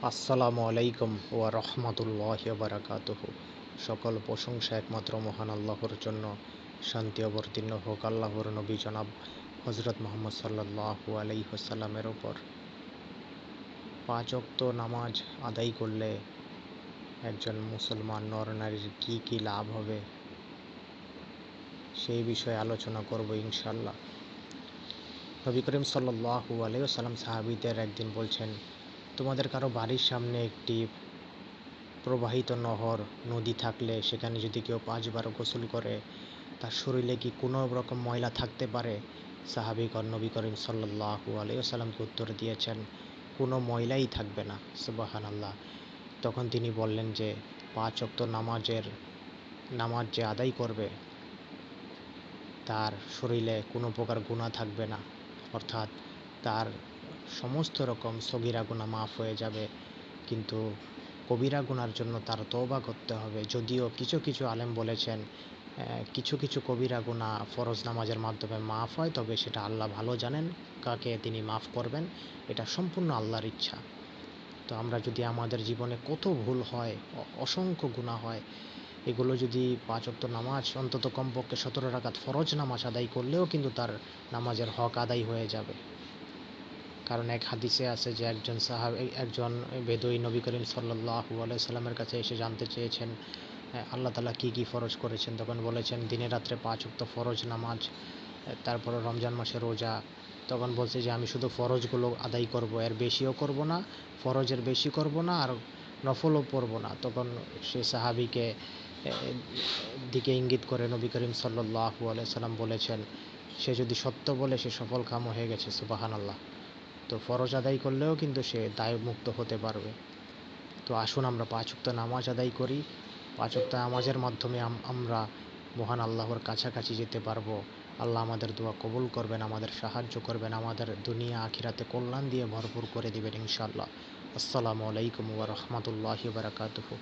আসসালামু আলাইকুম ওয়া রাহমাতুল্লাহি ওয়া বারাকাতুহু। সকল প্রশংসা একমাত্র মহান আল্লাহর জন্য। শান্তি অবতীর্ণ হোক আল্লাহর নবী জনাব হযরত মুহাম্মদ সাল্লাল্লাহু আলাইহি ওয়াসাল্লামের ওপর। 5 ওয়াক্ত নামাজ আদায় করলে একজন মুসলমান নর-নারীর কি কি লাভ হবে সেই বিষয়ে আলোচনা করব ইনশাআল্লাহ। নবী করিম সাল্লাল্লাহু আলাইহি ওয়াসাল্লাম সাহাবীদের একদিন বলছেন, তোমাদের কারো বাড়ির সামনে একটি প্রবাহিত নহর নদী থাকলে সেখানে যদি কেউ 5 বার গোসল করে তার শরীরে কি কোনো রকম ময়লা থাকতে পারে? সাহাবীগণ নবী করিম সাল্লাল্লাহু আলাইহি ওয়াসাল্লামকে উত্তর দিয়েছেন, কোনো ময়লাই থাকবে না। সুবহানাল্লাহ। তখন তিনি বললেন যে 5 ওয়াক্ত নামাজ যে আদায় করবে তার শরীরে কোনো প্রকার গুনাহ থাকবে না, অর্থাৎ তার সমস্ত রকম সগীরা গুনাহ মাফ হয়ে যাবে, কিন্তু কবিরা গুনার জন্য তার তওবা করতে হবে। যদিও কিছু কিছু আলেম বলেছেন কিছু কিছু কবিরা গুনাহ ফরজ নামাজের মাধ্যমে মাফ হয়, তবে সেটা আল্লাহ ভালো জানেন কাকে তিনি মাফ করবেন, এটা সম্পূর্ণ আল্লাহর ইচ্ছা। তো আমরা যদি আমাদের জীবনে কত ভুল হয়, অসংখ্য গুনাহ হয়, এগুলো যদি 5 ওয়াক্ত নামাজ অন্তত কমপক্ষে 17 রাকাত ফরজ নামাজ আদায় করলেও কিন্তু তার নামাজের হক আদায় হয়ে যাবে। কারণ এক হাদিসে আছে যে একজন বেদুই নবী করিম সাল্লাল্লাহু আলাইহি সাল্লামের কাছে এসে জানতে চেয়েছেন আল্লাহ তাআলা কি কি ফরজ করেছেন। তখন বলেছেন দিনে রাত্রে 5 ওয়াক্ত ফরজ নামাজ, তারপরে রমজান মাসে রোজা। তখন বলছে যে আমি শুধু ফরজগুলো আদায় করব, এর বেশিও করব না, ফরজের বেশি করব না আর নফলও পড়ব না। তখন সে সাহাবীকে দিকে ইঙ্গিত করে নবী করিম সাল্লাল্লাহু আলাইহি সাল্লাম বলেছেন, সে যদি সত্য বলে সে সফলকাম হয়ে গেছে। সুবহানাল্লাহ। তো ফরজ আদায় করলেও কিন্তু সে দায়মুক্ত হতে পারবে। তো আসুন আমরা 5 ওয়াক্ত নামাজ আদায় করি। 5 ওয়াক্ত নামাজের মাধ্যমে আমরা মহান আল্লাহর কাছাকাছি যেতে পারবো। আল্লাহ আমাদের দোয়া কবুল করবেন, আমাদের সাহায্য করবেন, আমাদের দুনিয়া আখিরাতে কল্যাণ দিয়ে ভরপুর করে দিবেন ইনশাআল্লাহ। আসসালামু আলাইকুম ওয়া রাহমাতুল্লাহি ওয়া বারাকাতুহু।